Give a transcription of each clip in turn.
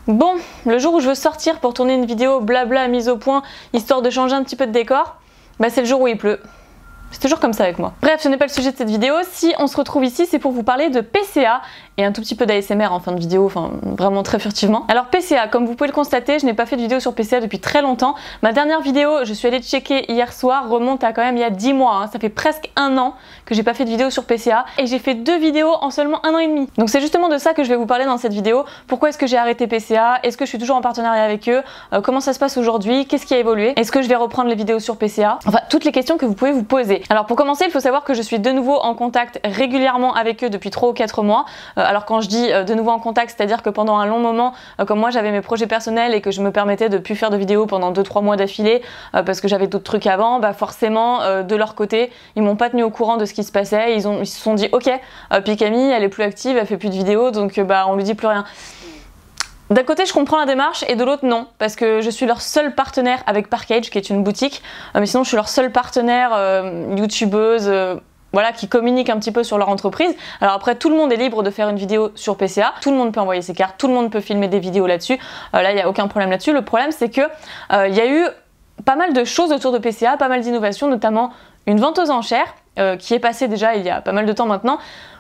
Bon, le jour où je veux sortir pour tourner une vidéo blabla mise au point, histoire de changer un petit peu de décor, bah c'est le jour où il pleut. C'est toujours comme ça avec moi. Bref, ce n'est pas le sujet de cette vidéo. Si on se retrouve ici, c'est pour vous parler de PCA et un tout petit peu d'ASMR en fin de vidéo, enfin vraiment très furtivement. Alors PCA, comme vous pouvez le constater, je n'ai pas fait de vidéo sur PCA depuis très longtemps. Ma dernière vidéo, je suis allée checker hier soir, remonte à quand même il y a 10 mois. Hein. Ça fait presque un an que j'ai pas fait de vidéo sur PCA et j'ai fait 2 vidéos en seulement 1 an et demi. Donc c'est justement de ça que je vais vous parler dans cette vidéo. Pourquoi est-ce que j'ai arrêté PCA? Est-ce que je suis toujours en partenariat avec eux? Comment ça se passe aujourd'hui? Qu'est-ce qui a évolué? Est-ce que je vais reprendre les vidéos sur PCA? Enfin, toutes les questions que vous pouvez vous poser. Alors pour commencer, il faut savoir que je suis de nouveau en contact régulièrement avec eux depuis 3 ou 4 mois. Alors quand je dis de nouveau en contact, c'est-à-dire que pendant un long moment, comme moi j'avais mes projets personnels et que je me permettais de plus faire de vidéos pendant 2-3 mois d'affilée parce que j'avais d'autres trucs avant, bah forcément de leur côté, ils m'ont pas tenu au courant de ce qui se passait. Ils se sont dit ok, puis Camille elle est plus active, elle fait plus de vidéos, donc bah on lui dit plus rien. D'un côté je comprends la démarche et de l'autre non, parce que je suis leur seul partenaire avec Parkage qui est une boutique, mais sinon je suis leur seule partenaire youtubeuse, voilà, qui communique un petit peu sur leur entreprise. Alors après tout le monde est libre de faire une vidéo sur PCA, tout le monde peut envoyer ses cartes, tout le monde peut filmer des vidéos là-dessus, là il n'y a aucun problème là-dessus. Le problème c'est que il y a eu pas mal de choses autour de PCA, pas mal d'innovations, notamment une vente aux enchères qui est passée déjà il y a pas mal de temps maintenant,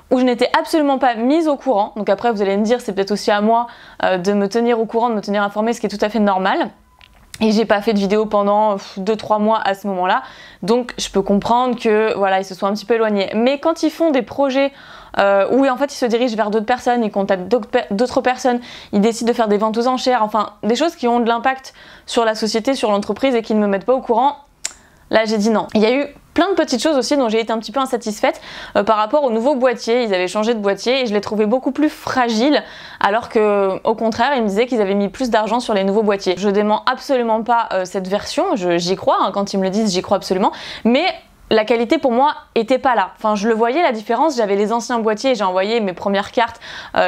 où je n'étais absolument pas mise au courant. Donc après vous allez me dire c'est peut-être aussi à moi de me tenir au courant, de me tenir informée, ce qui est tout à fait normal. Et j'ai pas fait de vidéo pendant 2-3 mois à ce moment-là, donc je peux comprendre que voilà ils se sont un petit peu éloignés. Mais quand ils font des projets où en fait ils se dirigent vers d'autres personnes, ils contactent d'autres personnes, ils décident de faire des ventes aux enchères, enfin des choses qui ont de l'impact sur la société, sur l'entreprise et qui ne me mettent pas au courant, là j'ai dit non. Il y a eu plein de petites choses aussi dont j'ai été un petit peu insatisfaite par rapport au nouveau boîtier. Ils avaient changé de boîtier et je l'ai trouvé beaucoup plus fragile, alors que au contraire ils me disaient qu'ils avaient mis plus d'argent sur les nouveaux boîtiers. Je dément absolument pas cette version, j'y crois, hein, quand ils me le disent j'y crois absolument, mais la qualité pour moi était pas là. Enfin je le voyais la différence, j'avais les anciens boîtiers, j'ai envoyé mes premières cartes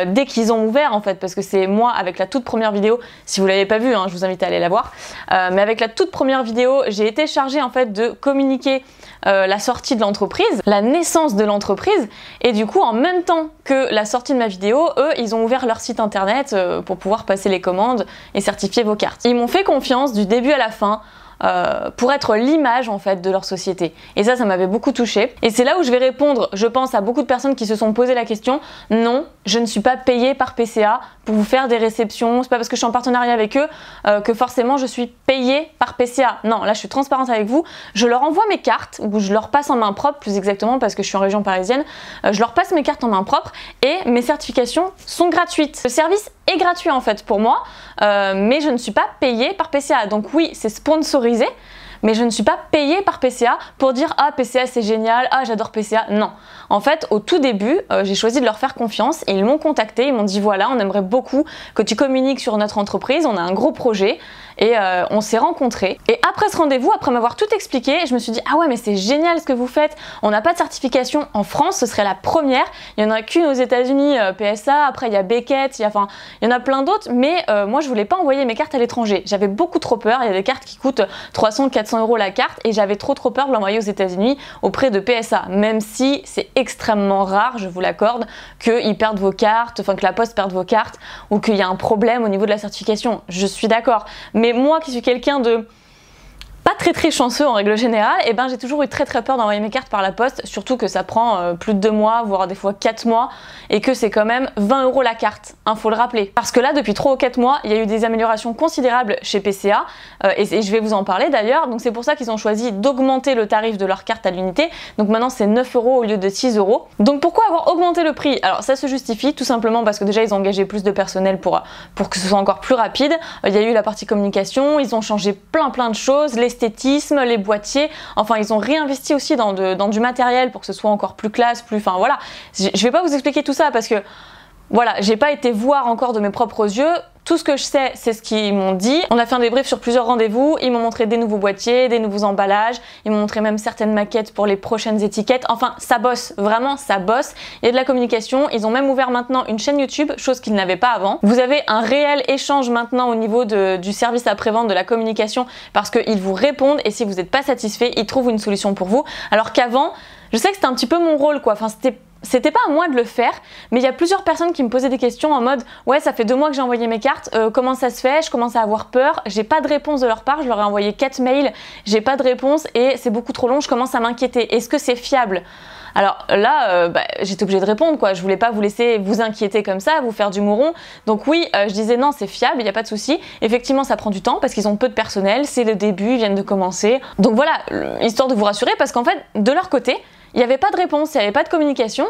dès qu'ils ont ouvert en fait, parce que c'est moi avec la toute première vidéo, si vous l'avez pas vue, hein, je vous invite à aller la voir, mais avec la toute première vidéo j'ai été chargée en fait de communiquer la sortie de l'entreprise, la naissance de l'entreprise, et du coup en même temps que la sortie de ma vidéo, eux ils ont ouvert leur site internet pour pouvoir passer les commandes et certifier vos cartes. Ils m'ont fait confiance du début à la fin, pour être l'image en fait de leur société, et ça m'avait beaucoup touchée. Et c'est là où je vais répondre, je pense, à beaucoup de personnes qui se sont posé la question. Non, je ne suis pas payée par PCA pour vous faire des réceptions, c'est pas parce que je suis en partenariat avec eux que forcément je suis payée par PCA. Non, là je suis transparente avec vous, je leur envoie mes cartes, ou je leur passe en main propre plus exactement parce que je suis en région parisienne, je leur passe mes cartes en main propre et mes certifications sont gratuites. Le service est gratuit en fait pour moi, mais je ne suis pas payée par PCA. Donc oui, c'est sponsorisé, mais je ne suis pas payée par PCA pour dire ah PCA c'est génial, ah j'adore PCA. Non, en fait au tout début j'ai choisi de leur faire confiance et ils m'ont contacté, ils m'ont dit voilà on aimerait beaucoup que tu communiques sur notre entreprise, on a un gros projet. Et on s'est rencontrés. Et après ce rendez-vous, après m'avoir tout expliqué, je me suis dit ah ouais mais c'est génial ce que vous faites. On n'a pas de certification en France, ce serait la première. Il y en a qu'une aux États-Unis, PSA. Après il y a Beckett, il y en a plein d'autres. Mais moi je voulais pas envoyer mes cartes à l'étranger. J'avais beaucoup trop peur. Il y a des cartes qui coûtent 300-400 € la carte et j'avais trop peur de l'envoyer aux États-Unis auprès de PSA. Même si c'est extrêmement rare, je vous l'accorde, qu'ils perdent vos cartes, enfin que la Poste perde vos cartes ou qu'il y a un problème au niveau de la certification. Je suis d'accord. Mais moi qui suis quelqu'un de pas très chanceux en règle générale, et ben j'ai toujours eu très peur d'envoyer mes cartes par la poste, surtout que ça prend plus de 2 mois, voire des fois 4 mois, et que c'est quand même 20 € la carte, hein, faut le rappeler. Parce que là, depuis 3 ou 4 mois, il y a eu des améliorations considérables chez PCA, et je vais vous en parler d'ailleurs, donc c'est pour ça qu'ils ont choisi d'augmenter le tarif de leur carte à l'unité, donc maintenant c'est 9 € au lieu de 6 €. Donc pourquoi avoir augmenté le prix? Alors ça se justifie tout simplement parce que déjà ils ont engagé plus de personnel pour que ce soit encore plus rapide, il y a eu la partie communication, ils ont changé plein de choses, l'esthétisme, les boîtiers, enfin ils ont réinvesti aussi dans du matériel pour que ce soit encore plus classe, enfin voilà. Je vais pas vous expliquer tout ça parce que voilà, j'ai pas été voir encore de mes propres yeux. Tout ce que je sais, c'est ce qu'ils m'ont dit. On a fait un débrief sur plusieurs rendez-vous. Ils m'ont montré des nouveaux boîtiers, des nouveaux emballages. Ils m'ont montré même certaines maquettes pour les prochaines étiquettes. Enfin, ça bosse. Vraiment, ça bosse. Il y a de la communication. Ils ont même ouvert maintenant une chaîne YouTube, chose qu'ils n'avaient pas avant. Vous avez un réel échange maintenant au niveau du service après-vente, de la communication, parce qu'ils vous répondent et si vous n'êtes pas satisfait, ils trouvent une solution pour vous. Alors qu'avant, je sais que c'était un petit peu mon rôle quoi. Enfin, c'était c'était pas à moi de le faire, mais il y a plusieurs personnes qui me posaient des questions en mode ouais, ça fait 2 mois que j'ai envoyé mes cartes, comment ça se fait, je commence à avoir peur, j'ai pas de réponse de leur part, je leur ai envoyé 4 mails, j'ai pas de réponse et c'est beaucoup trop long, je commence à m'inquiéter, est-ce que c'est fiable? Alors là, j'étais obligée de répondre quoi, je voulais pas vous laisser vous inquiéter comme ça, vous faire du mouron. Donc oui, je disais non, c'est fiable, il n'y a pas de souci. Effectivement, ça prend du temps parce qu'ils ont peu de personnel, c'est le début, ils viennent de commencer. Donc voilà, histoire de vous rassurer parce qu'en fait, de leur côté, il n'y avait pas de réponse, il n'y avait pas de communication.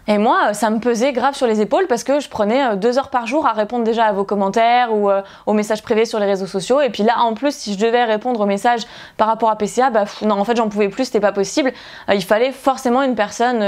Et moi, ça me pesait grave sur les épaules parce que je prenais 2 heures par jour à répondre déjà à vos commentaires ou aux messages privés sur les réseaux sociaux. Et puis là, en plus, si je devais répondre aux messages par rapport à PCA, non, en fait, j'en pouvais plus, c'était pas possible. Il fallait forcément une personne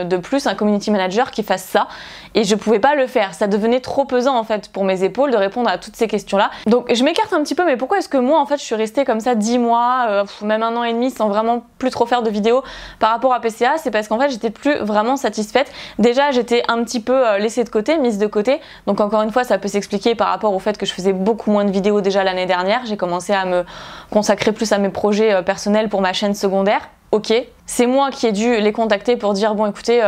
de plus, un community manager qui fasse ça. Et je pouvais pas le faire. Ça devenait trop pesant en fait pour mes épaules de répondre à toutes ces questions-là. Donc je m'écarte un petit peu, mais pourquoi est-ce que moi, en fait, je suis restée comme ça 10 mois, même 1 an et demi sans vraiment plus trop faire de vidéos par rapport à PCA? C'est parce qu'en fait, j'étais plus vraiment satisfaite. Déjà, j'étais un petit peu laissée de côté, mise de côté. Donc encore une fois, ça peut s'expliquer par rapport au fait que je faisais beaucoup moins de vidéos déjà l'année dernière. J'ai commencé à me consacrer plus à mes projets personnels pour ma chaîne secondaire. Ok, c'est moi qui ai dû les contacter pour dire bon écoutez,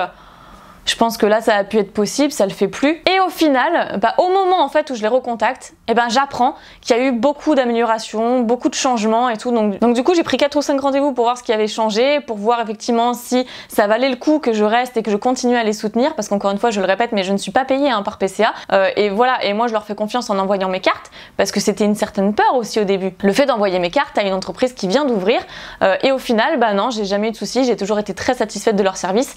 je pense que là ça a pu être possible, ça le fait plus. Et au final, au moment en fait où je les recontacte, j'apprends qu'il y a eu beaucoup d'améliorations, beaucoup de changements et tout. Donc du coup j'ai pris 4 ou 5 rendez-vous pour voir ce qui avait changé, pour voir effectivement si ça valait le coup que je reste et que je continue à les soutenir. Parce qu'encore une fois je le répète, mais je ne suis pas payée par PCA. Et voilà, et moi je leur fais confiance en envoyant mes cartes parce que c'était une certaine peur aussi au début. Le fait d'envoyer mes cartes à une entreprise qui vient d'ouvrir et au final, non, j'ai jamais eu de soucis, j'ai toujours été très satisfaite de leur service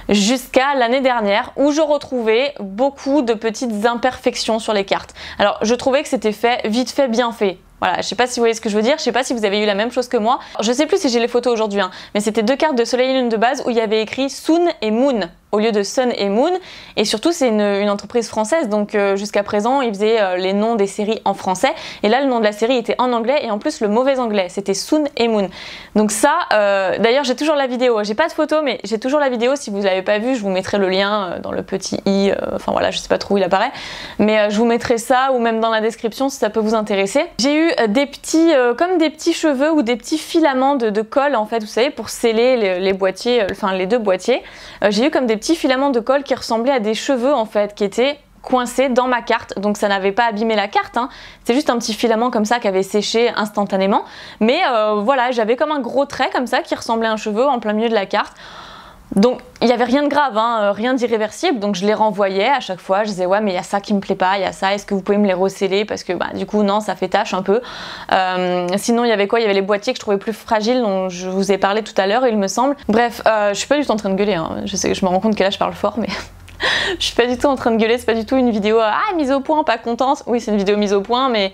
jusqu'à l'année dernière où je retrouvais beaucoup de petites imperfections sur les cartes. Alors je trouvais que c'était fait, vite fait, bien fait. Voilà, je sais pas si vous voyez ce que je veux dire, je sais pas si vous avez eu la même chose que moi. Je sais plus si j'ai les photos aujourd'hui, mais c'était 2 cartes de soleil et lune de base où il y avait écrit Sun et Moon au lieu de Sun et Moon. Et surtout c'est une entreprise française, donc jusqu'à présent ils faisaient les noms des séries en français. Et là le nom de la série était en anglais et en plus le mauvais anglais, c'était Sun et Moon. Donc ça, d'ailleurs j'ai toujours la vidéo, j'ai pas de photo mais j'ai toujours la vidéo. Si vous l'avez pas vue, je vous mettrai le lien dans le petit i, enfin voilà, je sais pas trop où il apparaît. Mais je vous mettrai ça ou même dans la description si ça peut vous intéresser. J'ai eu des petits, comme des petits cheveux ou des petits filaments de colle en fait, vous savez, pour sceller les boîtiers, enfin les 2 boîtiers. J'ai eu comme des petits filaments de colle qui ressemblaient à des cheveux en fait, qui étaient coincés dans ma carte. Donc ça n'avait pas abîmé la carte, c'est juste un petit filament comme ça qui avait séché instantanément. Mais voilà, j'avais comme un gros trait comme ça qui ressemblait à un cheveu en plein milieu de la carte. Donc il n'y avait rien de grave, rien d'irréversible, donc je les renvoyais à chaque fois, je disais ouais mais il y a ça qui me plaît pas, il y a ça, est-ce que vous pouvez me les resceller parce que du coup non, ça fait tâche un peu. Sinon il y avait quoi? Il y avait les boîtiers que je trouvais plus fragiles dont je vous ai parlé tout à l'heure il me semble. Bref, je suis pas du tout en train de gueuler, je sais que je me rends compte que là je parle fort mais je suis pas du tout en train de gueuler, c'est pas du tout une vidéo mise au point, pas contente. Oui c'est une vidéo mise au point mais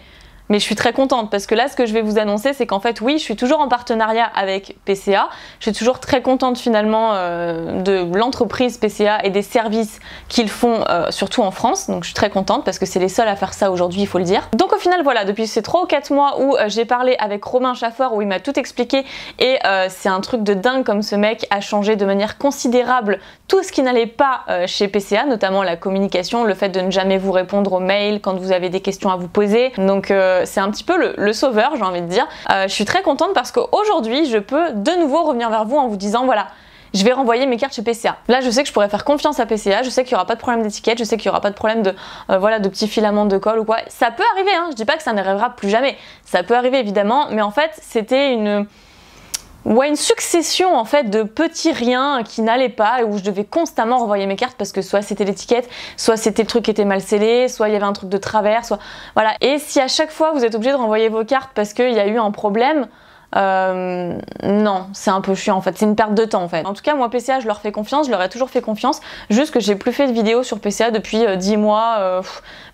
je suis très contente parce que là ce que je vais vous annoncer c'est qu'en fait oui je suis toujours en partenariat avec PCA, je suis toujours très contente finalement de l'entreprise PCA et des services qu'ils font surtout en France, donc je suis très contente parce que c'est les seuls à faire ça aujourd'hui, il faut le dire. Donc au final voilà, depuis ces 3 ou 4 mois où j'ai parlé avec Romain Chafford où il m'a tout expliqué et c'est un truc de dingue comme ce mec a changé de manière considérable tout ce qui n'allait pas chez PCA, notamment la communication, le fait de ne jamais vous répondre aux mails quand vous avez des questions à vous poser. Donc c'est un petit peu le sauveur, j'ai envie de dire. Je suis très contente parce qu'aujourd'hui je peux de nouveau revenir vers vous en vous disant voilà, je vais renvoyer mes cartes chez PCA. Là je sais que je pourrais faire confiance à PCA, je sais qu'il n'y aura pas de problème d'étiquette, je sais qu'il n'y aura pas de problème de petits filaments de colle ou quoi. Ça peut arriver, je dis pas que ça n'arrivera plus jamais, ça peut arriver évidemment, mais en fait c'était une succession en fait de petits riens qui n'allaient pas et où je devais constamment renvoyer mes cartes parce que soit c'était l'étiquette, soit c'était le truc qui était mal scellé, soit il y avait un truc de travers, soit voilà. Et si à chaque fois vous êtes obligé de renvoyer vos cartes parce qu'il y a eu un problème, non, c'est un peu chiant en fait, c'est une perte de temps en fait. En tout cas moi PCA je leur fais confiance, je leur ai toujours fait confiance, juste que j'ai plus fait de vidéos sur PCA depuis 10 mois,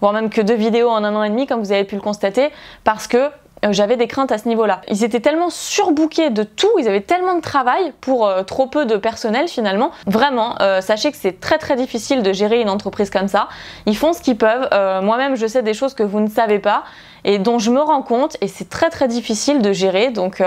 voire même que 2 vidéos en 1 an et demi comme vous avez pu le constater, parce que j'avais des craintes à ce niveau-là. Ils étaient tellement surbookés de tout, ils avaient tellement de travail pour trop peu de personnel finalement. Vraiment, sachez que c'est très très difficile de gérer une entreprise comme ça. Ils font ce qu'ils peuvent. Moi-même, je sais des choses que vous ne savez pas et dont je me rends compte et c'est très très difficile de gérer. Donc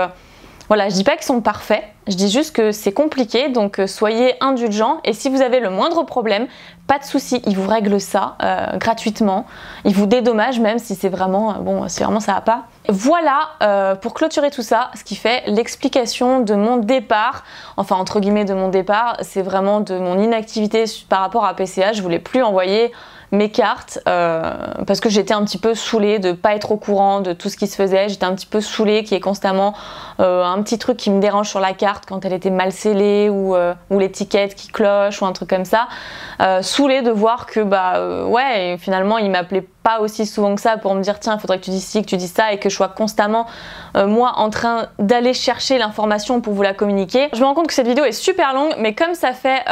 Voilà, je dis pas qu'ils sont parfaits, je dis juste que c'est compliqué, donc soyez indulgents et si vous avez le moindre problème, pas de souci, ils vous règlent ça gratuitement, ils vous dédommagent même si c'est vraiment, si vraiment ça va pas. Voilà pour clôturer tout ça, ce qui fait l'explication de mon départ, enfin entre guillemets de mon départ, c'est vraiment de mon inactivité par rapport à PCA, je voulais plus envoyer mes cartes parce que j'étais un petit peu saoulée de pas être au courant de tout ce qui se faisait, j'étais un petit peu saoulée qu'il y ait constamment un petit truc qui me dérange sur la carte quand elle était mal scellée ou l'étiquette qui cloche ou un truc comme ça, saoulée de voir que ouais finalement il m'appelait pas aussi souvent que ça pour me dire tiens il faudrait que tu dises ci, que tu dises ça et que je sois constamment moi en train d'aller chercher l'information pour vous la communiquer. Je me rends compte que cette vidéo est super longue mais comme ça fait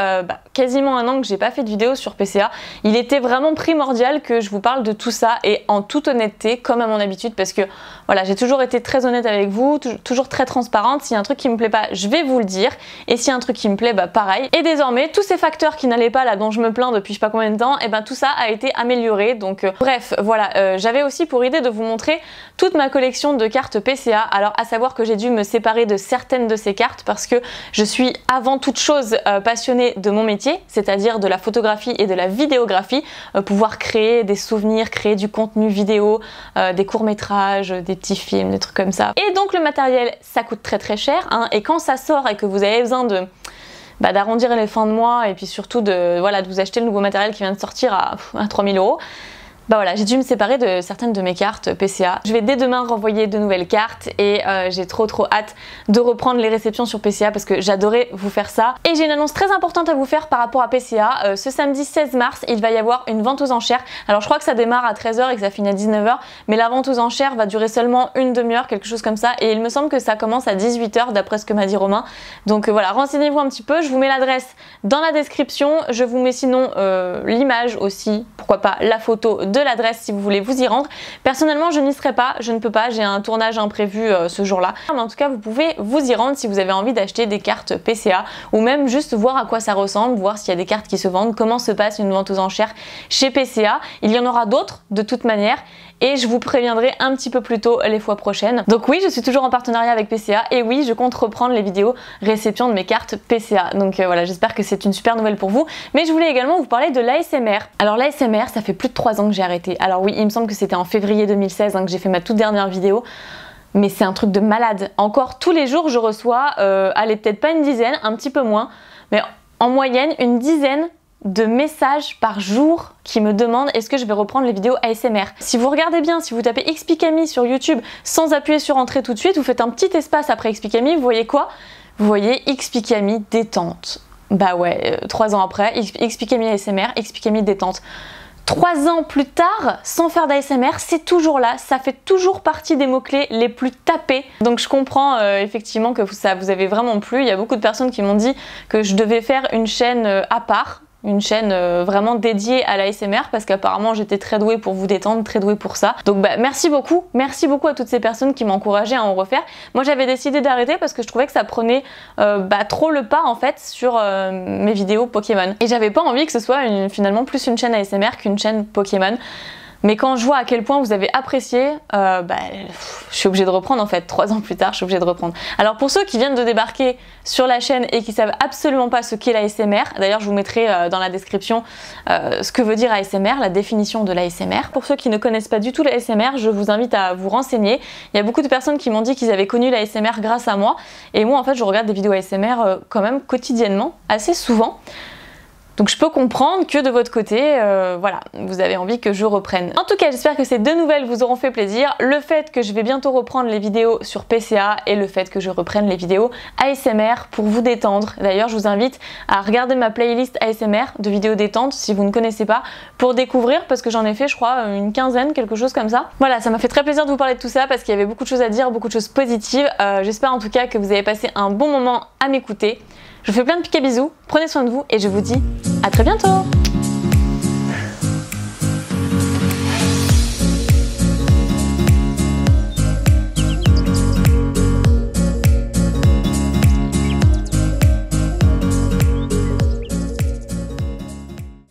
quasiment un an que j'ai pas fait de vidéo sur PCA, il était vraiment primordial que je vous parle de tout ça et en toute honnêteté comme à mon habitude parce que voilà j'ai toujours été très honnête avec vous, toujours très transparente, s'il y a un truc qui me plaît pas je vais vous le dire et s'il y a un truc qui me plaît pareil. Et désormais tous ces facteurs qui n'allaient pas là dont je me plains depuis je sais pas combien de temps et tout ça a été amélioré donc bref voilà j'avais aussi pour idée de vous montrer toute ma collection de cartes PCA. Alors à savoir que j'ai dû me séparer de certaines de ces cartes parce que je suis avant toute chose passionnée de mon métier, c'est-à-dire de la photographie et de la vidéographie, pouvoir créer des souvenirs, créer du contenu vidéo, des courts-métrages, des petits films, des trucs comme ça. Et donc le matériel ça coûte très cher hein, et quand ça sort et que vous avez besoin de d'arrondir les fins de mois et puis surtout de vous acheter le nouveau matériel qui vient de sortir à 3000 €, voilà, j'ai dû me séparer de certaines de mes cartes PCA. Je vais dès demain renvoyer de nouvelles cartes et j'ai trop hâte de reprendre les réceptions sur PCA parce que j'adorais vous faire ça. Et j'ai une annonce très importante à vous faire par rapport à PCA. Ce samedi 16 mars, il va y avoir une vente aux enchères. Alors je crois que ça démarre à 13 h et que ça finit à 19 h, mais la vente aux enchères va durer seulement une demi-heure, quelque chose comme ça. Et il me semble que ça commence à 18 h d'après ce que m'a dit Romain. Donc voilà, renseignez-vous un petit peu. Je vous mets l'adresse dans la description. Je vous mets sinon l'image aussi, pourquoi pas la photo de l'adresse si vous voulez vous y rendre. Personnellement je n'y serai pas, je ne peux pas, j'ai un tournage imprévu ce jour-là. Mais en tout cas vous pouvez vous y rendre si vous avez envie d'acheter des cartes PCA ou même juste voir à quoi ça ressemble, voir s'il y a des cartes qui se vendent, comment se passe une vente aux enchères chez PCA. Il y en aura d'autres de toute manière et je vous préviendrai un petit peu plus tôt les fois prochaines. Donc oui, je suis toujours en partenariat avec PCA et oui, je compte reprendre les vidéos réception de mes cartes PCA. Donc voilà, j'espère que c'est une super nouvelle pour vous. Mais je voulais également vous parler de l'ASMR. Alors l'ASMR, ça fait plus de 3 ans que j'ai arrêté. Alors oui, il me semble que c'était en février 2016 que j'ai fait ma toute dernière vidéo. Mais c'est un truc de malade. Encore tous les jours, je reçois, allez peut-être pas une dizaine, un petit peu moins, mais en moyenne une dizaine de messages par jour qui me demandent est-ce que je vais reprendre les vidéos ASMR. Si vous regardez bien, si vous tapez Xpicami sur YouTube sans appuyer sur entrée tout de suite, vous faites un petit espace après Xpicami, vous voyez quoi? Vous voyez Xpicami détente. Bah ouais, 3 ans après, Xpicami ASMR, Xpicami détente. 3 ans plus tard, sans faire d'ASMR, c'est toujours là, ça fait toujours partie des mots-clés les plus tapés. Donc je comprends effectivement que ça vous avait vraiment plu. Il y a beaucoup de personnes qui m'ont dit que je devais faire une chaîne à part, une chaîne vraiment dédiée à l'ASMR parce qu'apparemment j'étais très douée pour vous détendre, très douée pour ça. Donc merci beaucoup à toutes ces personnes qui m'ont encouragée à en refaire. Moi j'avais décidé d'arrêter parce que je trouvais que ça prenait trop le pas en fait sur mes vidéos Pokémon. Et j'avais pas envie que ce soit finalement plus une chaîne ASMR qu'une chaîne Pokémon. Mais quand je vois à quel point vous avez apprécié, je suis obligée de reprendre en fait. 3 ans plus tard, je suis obligée de reprendre. Alors pour ceux qui viennent de débarquer sur la chaîne et qui savent absolument pas ce qu'est l'ASMR, d'ailleurs je vous mettrai dans la description ce que veut dire ASMR, la définition de l'ASMR. Pour ceux qui ne connaissent pas du tout l'ASMR, je vous invite à vous renseigner. Il y a beaucoup de personnes qui m'ont dit qu'ils avaient connu l'ASMR grâce à moi. Et moi en fait je regarde des vidéos ASMR quand même quotidiennement, assez souvent. Donc je peux comprendre que de votre côté, voilà, vous avez envie que je reprenne. En tout cas, j'espère que ces 2 nouvelles vous auront fait plaisir. Le fait que je vais bientôt reprendre les vidéos sur PCA et le fait que je reprenne les vidéos ASMR pour vous détendre. D'ailleurs, je vous invite à regarder ma playlist ASMR de vidéos détente si vous ne connaissez pas pour découvrir parce que j'en ai fait, je crois, une quinzaine, quelque chose comme ça. Voilà, ça m'a fait très plaisir de vous parler de tout ça parce qu'il y avait beaucoup de choses à dire, beaucoup de choses positives. J'espère en tout cas que vous avez passé un bon moment à m'écouter. Je vous fais plein de piquets bisous, prenez soin de vous et je vous dis à très bientôt!